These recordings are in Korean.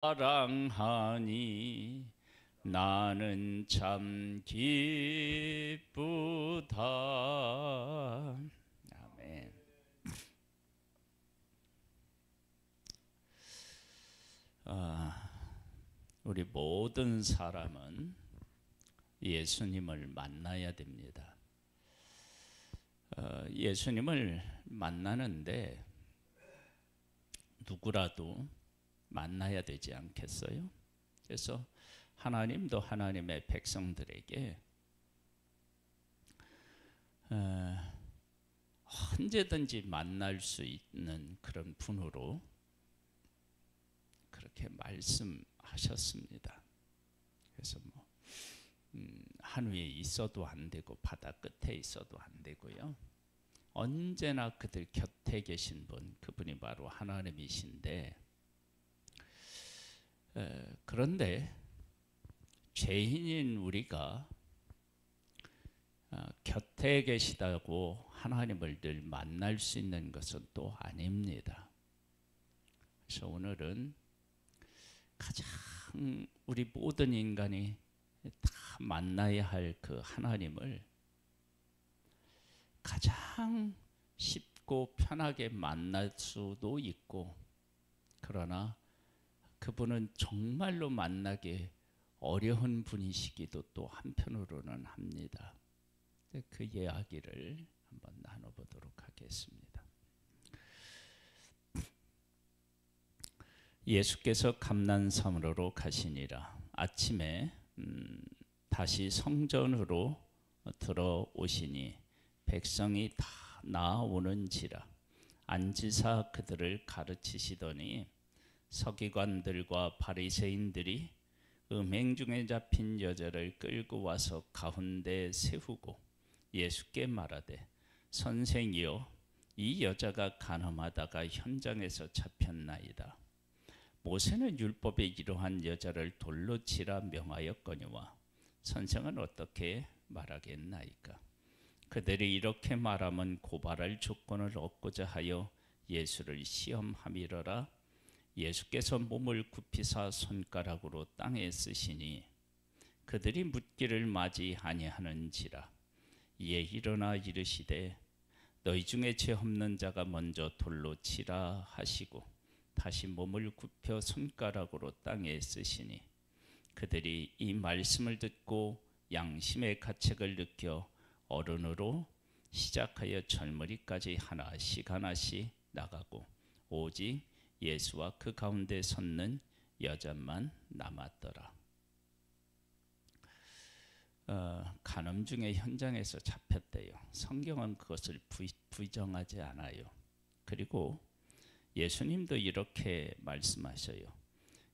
사랑하니 나는 참 기쁘다. 아멘. 우리 모든 사람은 예수님을 만나야 됩니다. 예수님을 만나는데 누구라도 만나야 되지 않겠어요? 그래서 하나님도 하나님의 백성들에게 언제든지 만날 수 있는 그런 분으로 그렇게 말씀하셨습니다. 그래서 한 위에 있어도 안 되고 바다 끝에 있어도 안 되고요. 언제나 그들 곁에 계신 분, 그분이 바로 하나님이신데, 그런데 죄인인 우리가 곁에 계시다고 하나님을 늘 만날 수 있는 것은 또 아닙니다. 그래서 오늘은 가장 우리 모든 인간이 다 만나야 할 그 하나님을 가장 쉽고 편하게 만날 수도 있고, 그러나 그분은 정말로 만나기 어려운 분이시기도 또 한편으로는 합니다. 그 이야기를 한번 나눠보도록 하겠습니다. 예수께서 감난산으로 가시니라. 아침에 다시 성전으로 들어오시니 백성이 다 나오는지라. 앉으사 그들을 가르치시더니 서기관들과 바리새인들이 음행 중에 잡힌 여자를 끌고 와서 가운데 세우고 예수께 말하되, 선생이여, 이 여자가 간음하다가 현장에서 잡혔나이다. 모세는 율법에 이러한 여자를 돌로 치라 명하였거니와 선생은 어떻게 말하겠나이까? 그들이 이렇게 말하면 고발할 조건을 얻고자 하여 예수를 시험함이러라. 예수께서 몸을 굽히사 손가락으로 땅에 쓰시니 그들이 묻기를 맞이 아니하는지라. 이에 일어나 이르시되, 너희 중에 죄 없는 자가 먼저 돌로 치라 하시고 다시 몸을 굽혀 손가락으로 땅에 쓰시니 그들이 이 말씀을 듣고 양심의 가책을 느껴 어른으로 시작하여 젊은이까지 하나씩 하나씩 나가고 오직 예수와 그 가운데 섰는 여자만 남았더라. 간음 중에 현장에서 잡혔대요. 성경은 그것을 부정하지 않아요. 그리고 예수님도 이렇게 말씀하셔요.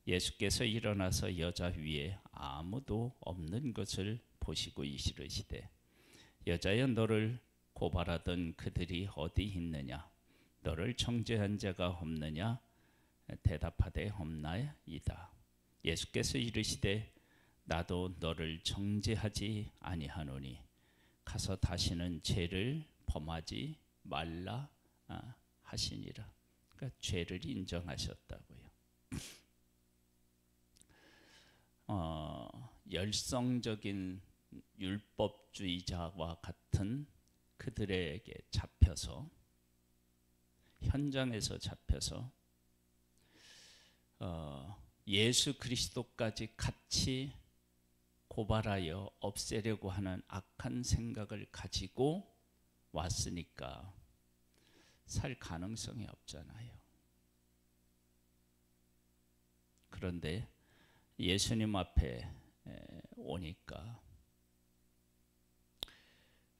예수께서 일어나서 여자 위에 아무도 없는 것을 보시고 이르시되, 여자여, 너를 고발하던 그들이 어디 있느냐? 너를 정죄한 자가 없느냐? 대답하되 없나이다. 예수께서 이르시되, 나도 너를 정죄하지 아니하노니 가서 다시는 죄를 범하지 말라 하시니라. 그러니까 죄를 인정하셨다고요. 열성적인 율법주의자와 같은 그들에게 잡혀서, 현장에서 잡혀서 예수 그리스도까지 같이 고발하여 없애려고 하는 악한 생각을 가지고 왔으니까 살 가능성이 없잖아요. 그런데 예수님 앞에 오니까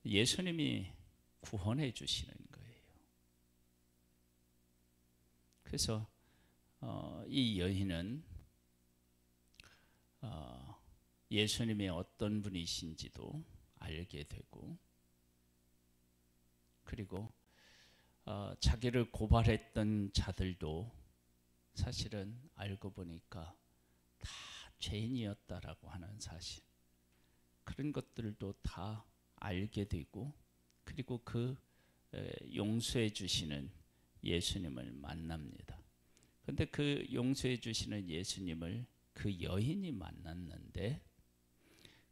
예수님이 구원해 주시는 거예요. 그래서 이 여인은 예수님이 어떤 분이신지도 알게 되고, 그리고 자기를 고발했던 자들도 사실은 알고 보니까 다 죄인이었다라고 하는 사실, 그런 것들도 다 알게 되고, 그리고 그 용서해 주시는 예수님을 만납니다. 근데 그 용서해 주시는 예수님을 그 여인이 만났는데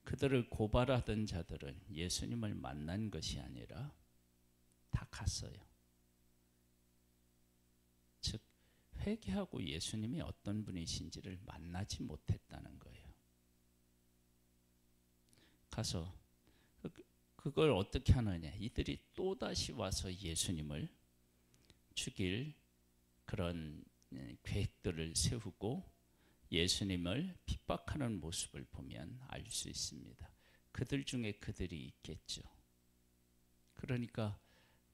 그들을 고발하던 자들은 예수님을 만난 것이 아니라 다 갔어요. 즉 회개하고 예수님이 어떤 분이신지를 만나지 못했다는 거예요. 가서 그걸 어떻게 하느냐. 이들이 또다시 와서 예수님을 죽일 그런 계획들을 세우고 예수님을 핍박하는 모습을 보면 알 수 있습니다. 그들 중에 그들이 있겠죠. 그러니까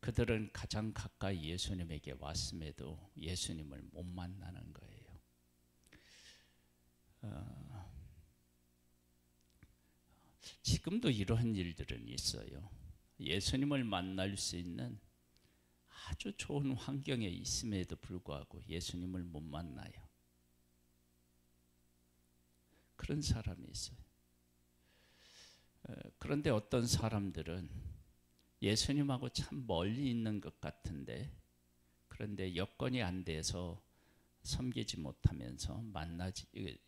그들은 가장 가까이 예수님에게 왔음에도 예수님을 못 만나는 거예요. 지금도 이러한 일들은 있어요. 예수님을 만날 수 있는 아주 좋은 환경에 있음에도 불구하고 예수님을 못 만나요. 그런 사람이 있어요. 그런데 어떤 사람들은 예수님하고 참 멀리 있는 것 같은데 그런데 여건이 안 돼서 섬기지 못하면서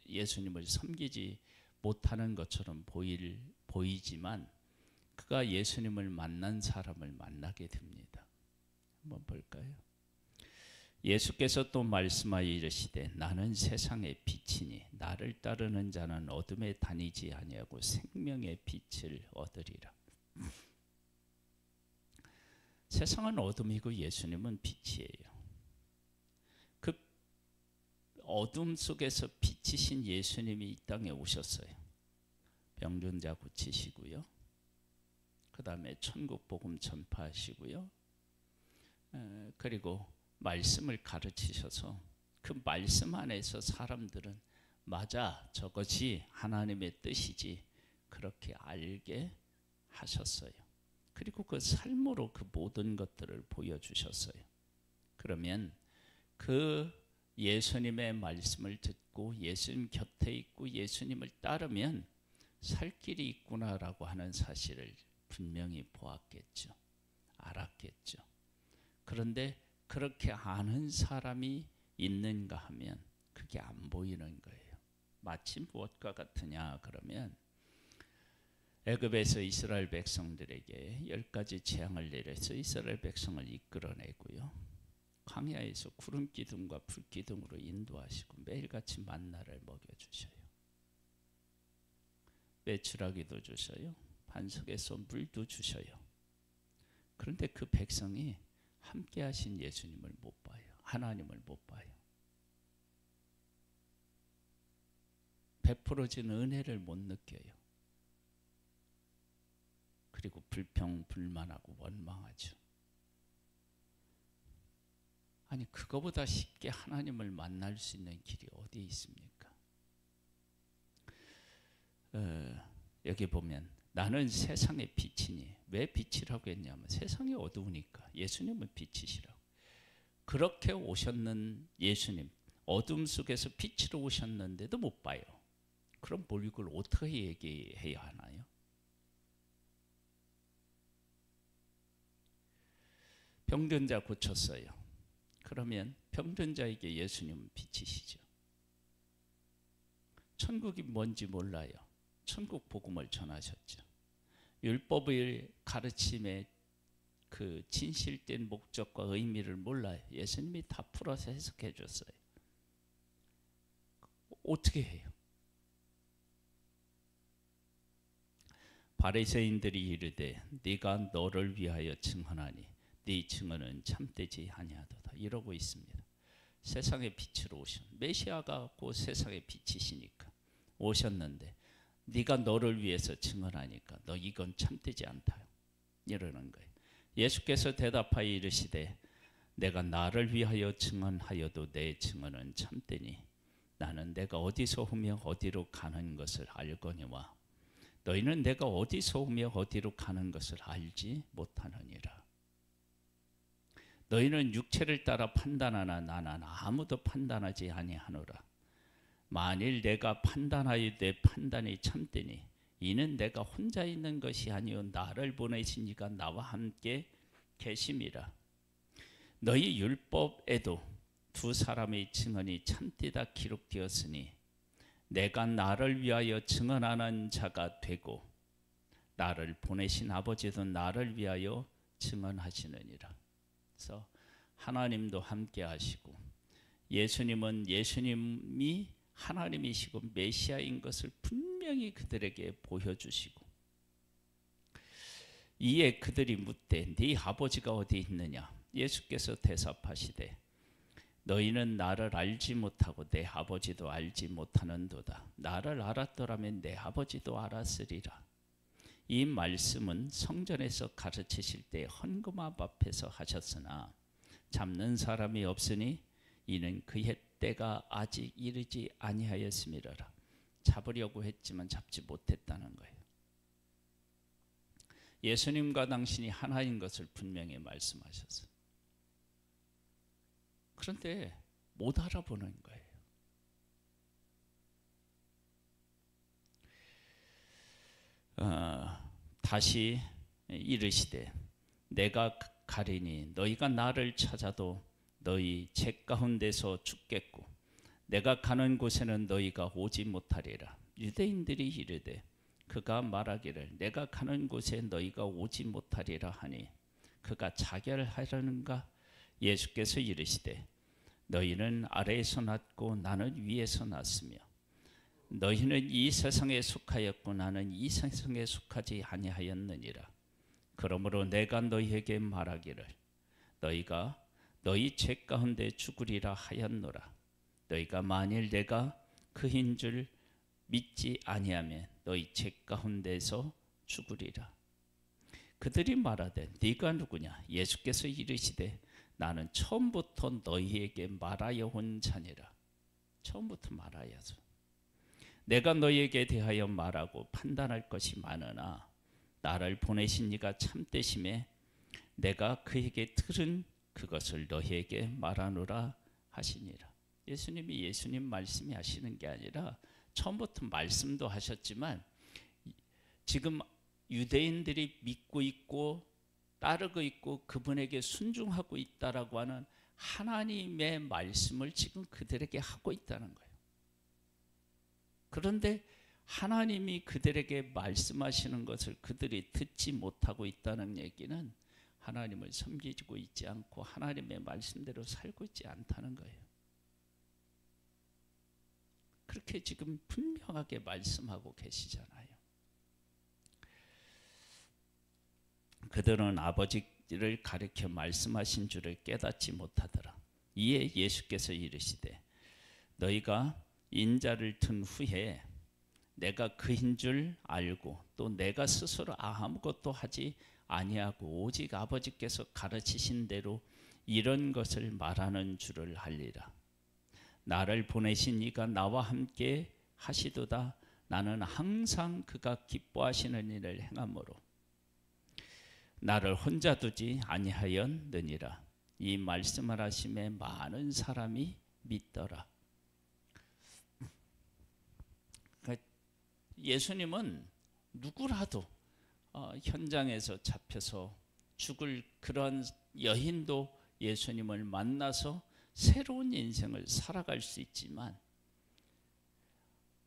예수님을 섬기지 못하는 것처럼 보이지만 그가 예수님을 만난 사람을 만나게 됩니다. 한번 볼까요? 예수께서 또 말씀하여 이르시되 나는 세상의 빛이니 나를 따르는 자는 어둠에 다니지 아니하고 생명의 빛을 얻으리라. 세상은 어둠이고 예수님은 빛이에요. 그 어둠 속에서 빛이신 예수님이 이 땅에 오셨어요. 병든 자 고치시고요. 그 다음에 천국 복음 전파하시고요. 그리고 말씀을 가르치셔서 그 말씀 안에서 사람들은 맞아, 저것이 하나님의 뜻이지 그렇게 알게 하셨어요. 그리고 그 삶으로 그 모든 것들을 보여주셨어요. 그러면 그 예수님의 말씀을 듣고 예수님 곁에 있고 예수님을 따르면 살 길이 있구나라고 하는 사실을 분명히 보았겠죠. 알았겠죠. 그런데 그렇게 아는 사람이 있는가 하면 그게 안 보이는 거예요. 마치 무엇과 같으냐 그러면 애굽에서 이스라엘 백성들에게 10가지 재앙을 내려서 이스라엘 백성을 이끌어내고요. 광야에서 구름 기둥과 불 기둥으로 인도하시고 매일같이 만나를 먹여주셔요. 메추라기도 주셔요. 반석에서 물도 주셔요. 그런데 그 백성이 함께 하신 예수님을 못 봐요. 하나님을 못 봐요. 베풀어진 은혜를 못 느껴요. 그리고 불평불만하고 원망하죠. 아니 그거보다 쉽게 하나님을 만날 수 있는 길이 어디 있습니까? 여기 보면 나는 세상의 빛이니 왜 빛이라고 했냐면 세상이 어두우니까 예수님은 빛이시라고. 그렇게 오셨는 예수님 어둠 속에서 빛으로 오셨는데도 못 봐요. 그럼 뭘 이걸 어떻게 얘기해야 하나요? 병든 자 고쳤어요. 그러면 병든 자에게 예수님은 빛이시죠. 천국이 뭔지 몰라요. 천국 복음을 전하셨죠. 율법의 가르침의 그 진실된 목적과 의미를 몰라요. 예수님이 다 풀어서 해석해 줬어요. 어떻게 해요? 바리새인들이 이르되 네가 너를 위하여 증언하니 네 증언은 참되지 아니하도다 이러고 있습니다. 세상의 빛으로 오신 메시아가 곧 세상의 빛이시니까 오셨는데 네가 너를 위해서 증언하니까 너 이건 참되지 않다 이러는 거예요. 예수께서 대답하여 이르시되 내가 나를 위하여 증언하여도 내 증언은 참되니 나는 내가 어디서 오며 어디로 가는 것을 알거니와 너희는 내가 어디서 오며 어디로 가는 것을 알지 못하느니라. 너희는 육체를 따라 판단하나 나는 아무도 판단하지 아니하노라. 만일 내가 판단하여 내 판단이 참되니 이는 내가 혼자 있는 것이 아니요 나를 보내신 이가 나와 함께 계심이라. 너희 율법에도 두 사람의 증언이 참되다 기록되었으니 내가 나를 위하여 증언하는 자가 되고 나를 보내신 아버지도 나를 위하여 증언하시느니라. 그래서 하나님도 함께 하시고 예수님은 예수님이 하나님이시고 메시아인 것을 분명히 그들에게 보여주시고 이에 그들이 묻되 네 아버지가 어디 있느냐? 예수께서 대답하시되 너희는 나를 알지 못하고 내 아버지도 알지 못하는도다. 나를 알았더라면 내 아버지도 알았으리라. 이 말씀은 성전에서 가르치실 때 헌금함 앞에서 하셨으나 잡는 사람이 없으니 이는 그의 때가 아직 이르지 아니하였음이라. 잡으려고 했지만 잡지 못했다는 거예요. 예수님과 당신이 하나인 것을 분명히 말씀하셨어요. 그런데 못 알아보는 거예요. 다시 이르시되 내가 가리니 너희가 나를 찾아도 너희 책 가운데서 죽겠고 내가 가는 곳에는 너희가 오지 못하리라. 유대인들이 이르되 그가 말하기를 내가 가는 곳에 너희가 오지 못하리라 하니 그가 자결하려는가? 예수께서 이르시되 너희는 아래에서 났고 나는 위에서 났으며 너희는 이 세상에 속하였고 나는 이 세상에 속하지 아니하였느니라. 그러므로 내가 너희에게 말하기를 너희가 너희 죄 가운데 죽으리라 하였노라. 너희가 만일 내가 그인 줄 믿지 아니하면 너희 죄 가운데서 죽으리라. 그들이 말하되 네가 누구냐? 예수께서 이르시되 나는 처음부터 너희에게 말하여 온 자니라. 처음부터 말하여서 내가 너희에게 대하여 말하고 판단할 것이 많으나 나를 보내신 이가 참되심에 내가 그에게 들은 그것을 너희에게 말하노라 하시니라. 예수님이 예수님 말씀이 하시는 게 아니라 처음부터 말씀도 하셨지만 지금 유대인들이 믿고 있고 따르고 있고 그분에게 순종하고 있다라고 하는 하나님의 말씀을 지금 그들에게 하고 있다는 거예요. 그런데 하나님이 그들에게 말씀하시는 것을 그들이 듣지 못하고 있다는 얘기는 하나님을 섬기고 있지 않고 하나님의 말씀대로 살고 있지 않다는 거예요. 그렇게 지금 분명하게 말씀하고 계시잖아요. 그들은 아버지를 가리켜 말씀하신 줄을 깨닫지 못하더라. 이에 예수께서 이르시되 너희가 인자를 든 후에 내가 그인 줄 알고 또 내가 스스로 아무것도 하지 아니하고 오직 아버지께서 가르치신 대로 이런 것을 말하는 줄을 알리라. 나를 보내신 이가 나와 함께 하시도다. 나는 항상 그가 기뻐하시는 일을 행함으로 나를 혼자 두지 아니하였느니라. 이 말씀을 하심에 많은 사람이 믿더라. 그러니까 예수님은 누구라도 현장에서 잡혀서 죽을 그런 여인도 예수님을 만나서 새로운 인생을 살아갈 수 있지만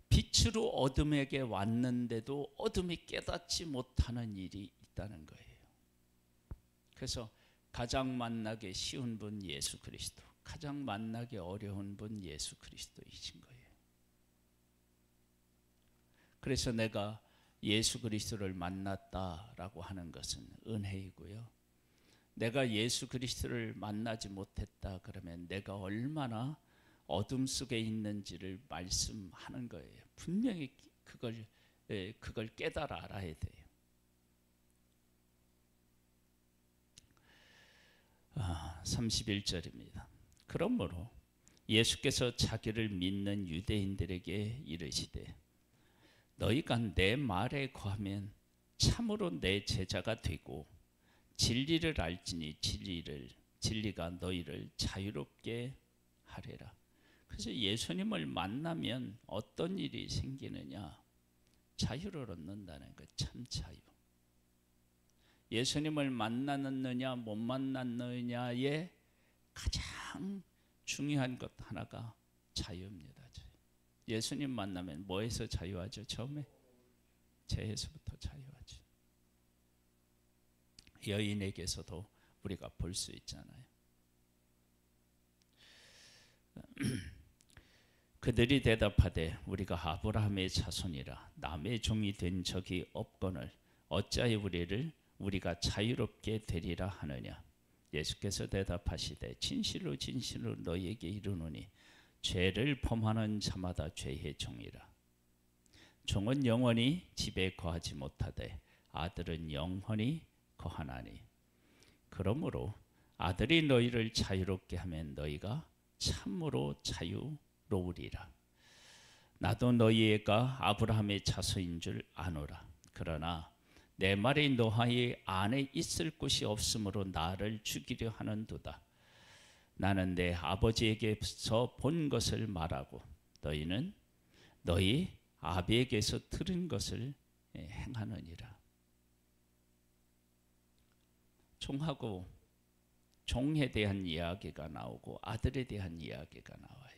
빛으로 어둠에게 왔는데도 어둠이 깨닫지 못하는 일이 있다는 거예요. 그래서 가장 만나기 쉬운 분 예수 그리스도, 가장 만나기 어려운 분 예수 그리스도이신 거예요. 그래서 내가 예수 그리스도를 만났다라고 하는 것은 은혜이고요. 내가 예수 그리스도를 만나지 못했다 그러면 내가 얼마나 어둠 속에 있는지를 말씀하는 거예요. 분명히 그걸 깨달아 알아야 돼요. 31절입니다. 그러므로 예수께서 자기를 믿는 유대인들에게 이르시되 너희가 내 말에 거하면 참으로 내 제자가 되고 진리를 알지니 진리가 너희를 자유롭게 하리라. 그래서 예수님을 만나면 어떤 일이 생기느냐? 자유를 얻는다는 것, 참 자유. 예수님을 만났느냐 못 만났느냐의 가장 중요한 것 하나가 자유입니다. 예수님 만나면 뭐에서 자유하죠? 처음에 죄에서부터 자유하죠. 여인에게서도 우리가 볼 수 있잖아요. 그들이 대답하되 우리가 아브라함의 자손이라 남의 종이 된 적이 없거늘 어찌하여 우리가 자유롭게 되리라 하느냐. 예수께서 대답하시되 진실로 진실로 너희에게 이르노니 죄를 범하는 자마다 죄의 종이라. 종은 영원히 집에 거하지 못하되 아들은 영원히 거하나니. 그러므로 아들이 너희를 자유롭게 하면 너희가 참으로 자유로우리라. 나도 너희가 아브라함의 자손인 줄 아노라. 그러나 내 말이 너희 안에 있을 곳이 없으므로 나를 죽이려 하는도다. 나는 내 아버지에게서 본 것을 말하고 너희는 너희 아비에게서 들은 것을 행하느니라. 종하고 종에 대한 이야기가 나오고 아들에 대한 이야기가 나와요.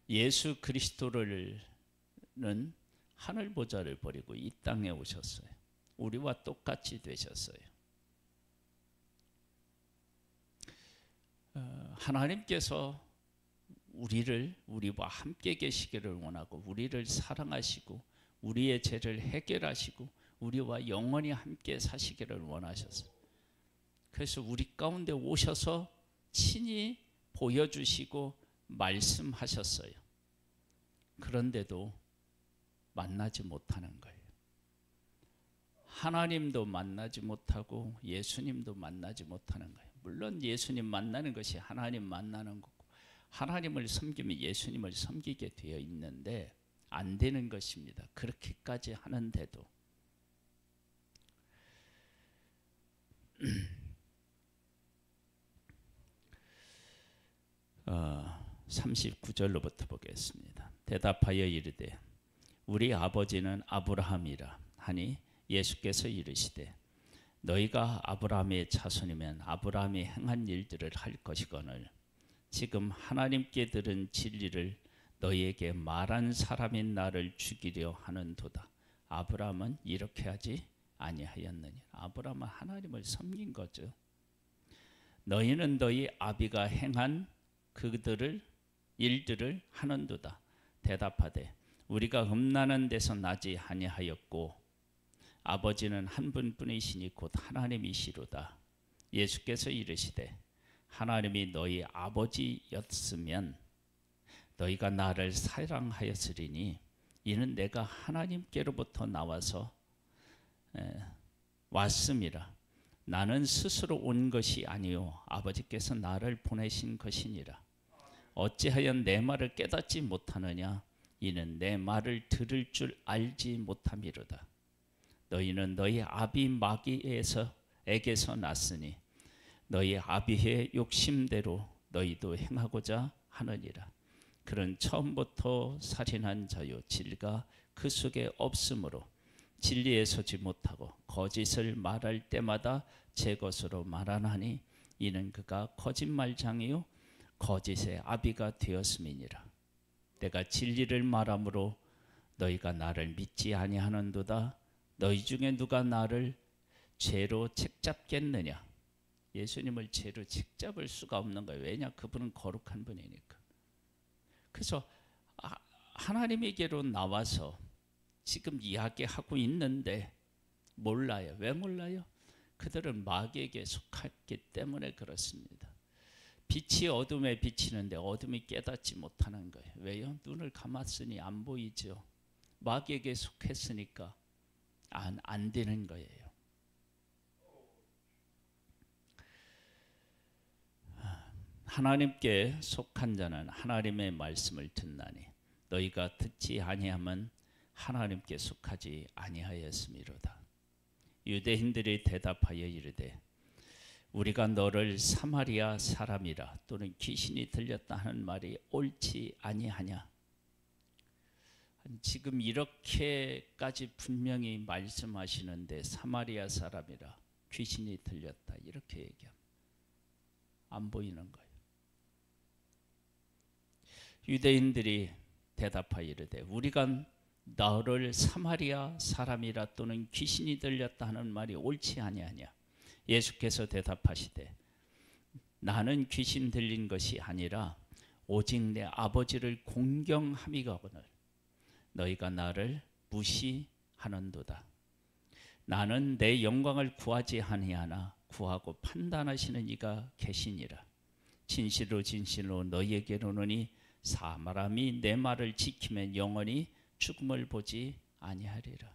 예수 그리스도는 하늘 보좌를 버리고 이 땅에 오셨어요. 우리와 똑같이 되셨어요. 하나님께서 우리와 함께 계시기를 원하고 우리를 사랑하시고 우리의 죄를 해결하시고 우리와 영원히 함께 사시기를 원하셨어요. 그래서 우리 가운데 오셔서 친히 보여주시고 말씀하셨어요. 그런데도 만나지 못하는 거예요. 하나님도 만나지 못하고 예수님도 만나지 못하는 거예요. 물론 예수님 만나는 것이 하나님 만나는 거고 하나님을 섬기면 예수님을 섬기게 되어 있는데 안 되는 것입니다. 그렇게까지 하는데도 39절로부터 보겠습니다. 대답하여 이르되 우리 아버지는 아브라함이라 하니 예수께서 이르시되 너희가 아브라함의 자손이면 아브라함이 행한 일들을 할 것이거늘 지금 하나님께 들은 진리를 너희에게 말한 사람인 나를 죽이려 하는도다. 아브라함은 이렇게 하지 아니하였느니. 아브라함은 하나님을 섬긴 거죠. 너희는 너희 아비가 행한 그들을 일들을 하는도다. 대답하되 우리가 음란한 데서 나지 아니하였고 아버지는 한 분뿐이시니 곧 하나님이시로다. 예수께서 이르시되 하나님이 너희 아버지였으면 너희가 나를 사랑하였으리니 이는 내가 하나님께로부터 나와서 왔음이라. 나는 스스로 온 것이 아니요 아버지께서 나를 보내신 것이니라. 어찌하여 내 말을 깨닫지 못하느냐. 이는 내 말을 들을 줄 알지 못함이로다. 너희는 너희 아비 마귀에게서 났으니 너희 아비의 욕심대로 너희도 행하고자 하느니라. 그는 처음부터 살인한 자요 진리가 그 속에 없으므로 진리에 서지 못하고 거짓을 말할 때마다 제 것으로 말하나니 이는 그가 거짓말장이요 거짓의 아비가 되었음이니라. 내가 진리를 말함으로 너희가 나를 믿지 아니하는도다. 너희 중에 누가 나를 죄로 책잡겠느냐. 예수님을 죄로 책잡을 수가 없는 거예요. 왜냐? 그분은 거룩한 분이니까. 그래서 하나님에게로 나와서 지금 이야기하고 있는데 몰라요. 왜 몰라요? 그들은 마귀에게 속했기 때문에 그렇습니다. 빛이 어둠에 비치는데 어둠이 깨닫지 못하는 거예요. 왜요? 눈을 감았으니 안 보이죠. 마귀에게 속했으니까 안 되는 거예요. 하나님께 속한 자는 하나님의 말씀을 듣나니 너희가 듣지 아니하면 하나님께 속하지 아니하였음이로다. 유대인들이 대답하여 이르되 우리가 너를 사마리아 사람이라 또는 귀신이 들렸다 하는 말이 옳지 아니하냐. 지금 이렇게까지 분명히 말씀하시는데 사마리아 사람이라 귀신이 들렸다 이렇게 얘기합니다. 안 보이는 거예요. 유대인들이 대답하여 이르되 우리가 너를 사마리아 사람이라 또는 귀신이 들렸다 하는 말이 옳지 아니하냐. 예수께서 대답하시되 나는 귀신 들린 것이 아니라 오직 내 아버지를 공경함이거늘 너희가 나를 무시하는도다. 나는 내 영광을 구하지 아니하나 구하고 판단하시는 이가 계시니라. 진실로 진실로 너희에게 이르노니 사람이 내 말을 지키면 영원히 죽음을 보지 아니하리라.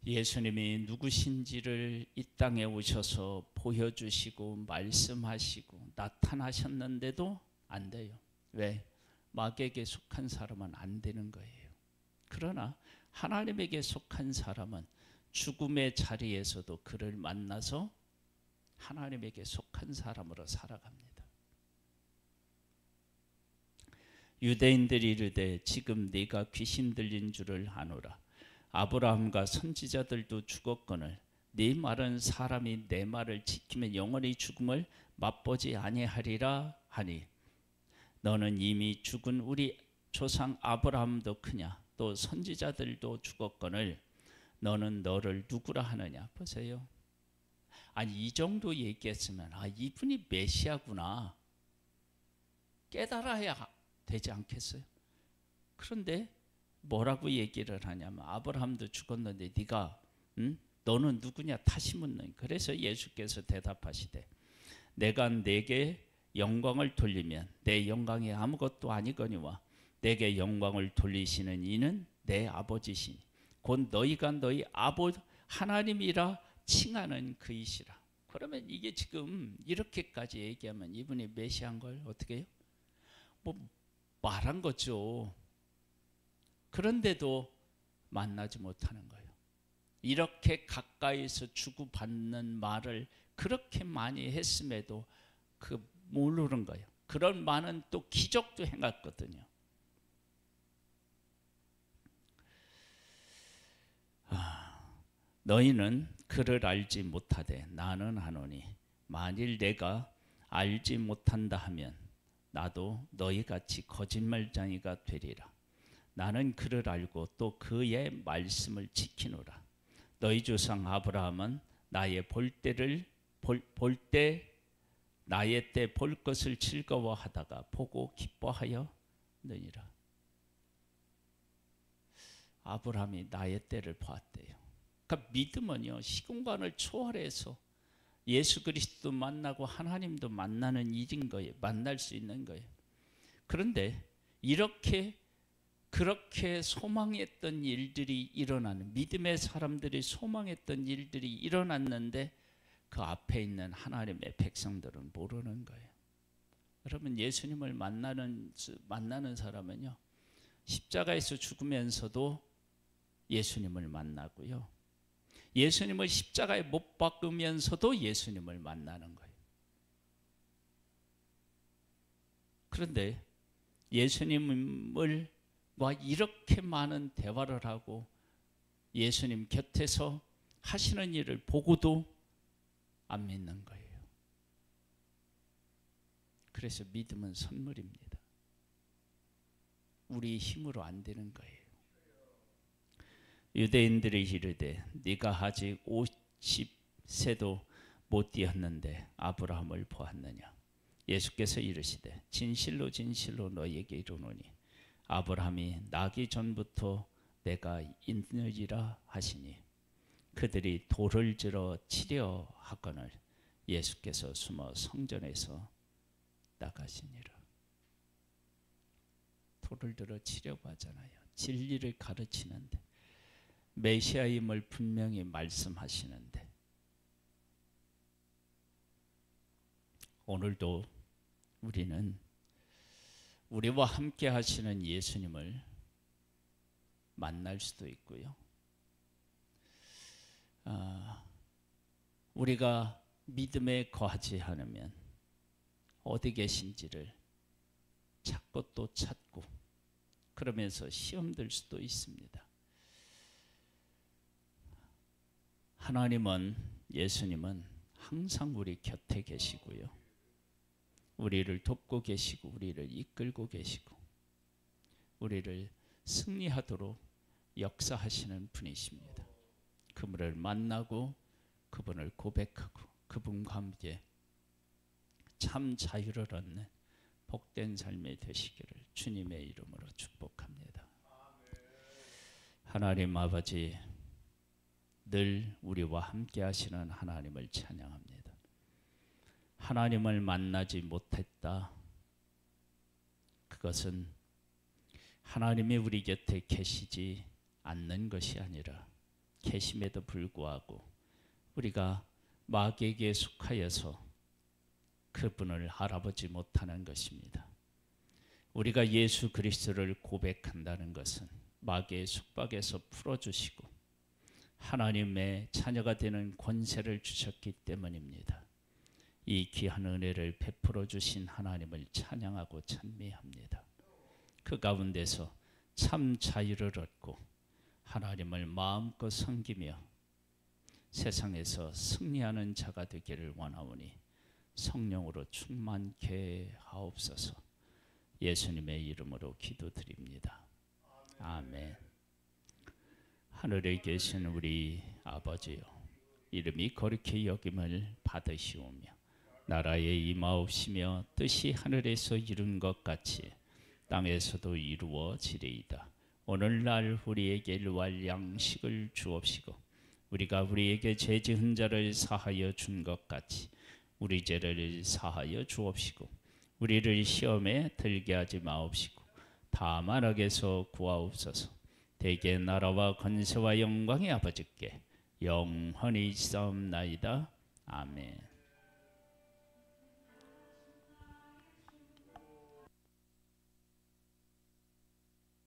예수님이 누구신지를 이 땅에 오셔서 보여주시고 말씀하시고 나타나셨는데도 안 돼요. 왜? 마귀에게 속한 사람은 안 되는 거예요. 그러나 하나님에게 속한 사람은 죽음의 자리에서도 그를 만나서 하나님에게 속한 사람으로 살아갑니다. 유대인들이 이르되 지금 네가 귀신 들린 줄을 아노라. 아브라함과 선지자들도 죽었거늘 네 말은 사람이 내 말을 지키면 영원히 죽음을 맛보지 아니하리라 하니 너는 이미 죽은 우리 조상 아브라함도 크냐 또 선지자들도 죽었거늘 너는 너를 누구라 하느냐. 보세요. 아니 이 정도 얘기했으면 이분이 메시아구나 깨달아야 되지 않겠어요? 그런데 뭐라고 얘기를 하냐면 아브라함도 죽었는데 네가 너는 누구냐 다시 묻는. 그래서 예수께서 대답하시되 내가 내게 영광을 돌리면 내 영광이 아무것도 아니거니와 내게 영광을 돌리시는 이는 내 아버지시니 곧 너희가 너희 아버지 하나님이라 칭하는 그이시라. 그러면 이게 지금 이렇게까지 얘기하면 이분이 메시아인 걸 어떻게 해요? 뭐 말한 거죠. 그런데도 만나지 못하는 거예요. 이렇게 가까이서 주고받는 말을 그렇게 많이 했음에도 모르는 거예요. 그런 많은 또 기적도 행했거든요. 너희는 그를 알지 못하되 나는 아노니 만일 내가 알지 못한다 하면 나도 너희같이 거짓말쟁이가 되리라. 나는 그를 알고 또 그의 말씀을 지키노라. 너희 조상 아브라함은 나의 나의 때 볼 것을 즐거워하다가 보고 기뻐하였느니라. 아브라함이 나의 때를 보았대요. 그러니까 믿음은요 시공간을 초월해서 예수 그리스도 만나고 하나님도 만나는 일인 거예요. 만날 수 있는 거예요. 그런데 그렇게 소망했던 일들이 일어나는 믿음의 사람들이 소망했던 일들이 일어났는데 그 앞에 있는 하나님의 백성들은 모르는 거예요. 여러분 예수님을 만나는 사람은요 십자가에서 죽으면서도 예수님을 만나고요. 예수님을 십자가에 못 박으면서도 예수님을 만나는 거예요. 그런데 예수님과 이렇게 많은 대화를 하고 예수님 곁에서 하시는 일을 보고도 안 믿는 거예요. 그래서 믿음은 선물입니다. 우리 힘으로 안 되는 거예요. 유대인들이 이르되 네가 아직 50세도 못 되었는데 아브라함을 보았느냐. 예수께서 이르시되 진실로 진실로 너희에게 이르노니 아브라함이 나기 전부터 내가 있느니라 하시니 그들이 돌을 들어 치려 하거늘 예수께서 숨어 성전에서 나가시니라. 돌을 들어 치려고 하잖아요. 진리를 가르치는데 메시아임을 분명히 말씀하시는데 오늘도 우리는 우리와 함께 하시는 예수님을 만날 수도 있고요. 우리가 믿음에 거하지 않으면 어디 계신지를 찾고 또 찾고 그러면서 시험 들 수도 있습니다. 하나님은, 예수님은 항상 우리 곁에 계시고요. 우리를 돕고 계시고 우리를 이끌고 계시고 우리를 승리하도록 역사하시는 분이십니다. 그분을 만나고 그분을 고백하고 그분과 함께 참 자유를 얻는 복된 삶이 되시기를 주님의 이름으로 축복합니다. 하나님 아버지, 늘 우리와 함께 하시는 하나님을 찬양합니다. 하나님을 만나지 못했다. 그것은 하나님이 우리 곁에 계시지 않는 것이 아니라 계심에도 불구하고 우리가 마귀에게 속하여서 그분을 알아보지 못하는 것입니다. 우리가 예수 그리스도를 고백한다는 것은 마귀의 속박에서 풀어주시고 하나님의 자녀가 되는 권세를 주셨기 때문입니다. 이 귀한 은혜를 베풀어 주신 하나님을 찬양하고 찬미합니다. 그 가운데서 참 자유를 얻고 하나님을 마음껏 섬기며 세상에서 승리하는 자가 되기를 원하오니 성령으로 충만케 하옵소서. 예수님의 이름으로 기도드립니다. 아멘. 하늘에 계신 우리 아버지요, 이름이 거룩히 여김을 받으시오며 나라에 임하옵시며 뜻이 하늘에서 이룬 것 같이 땅에서도 이루어지리이다. 오늘날 우리에게 일용할 양식을 주옵시고 우리가 우리에게 죄 지은 자를 사하여 준 것 같이 우리 죄를 사하여 주옵시고 우리를 시험에 들게 하지 마옵시고 다만 악에서 구하옵소서. 대개 나라와 권세와 영광의 아버지께 영원히 있사옵나이다. 아멘.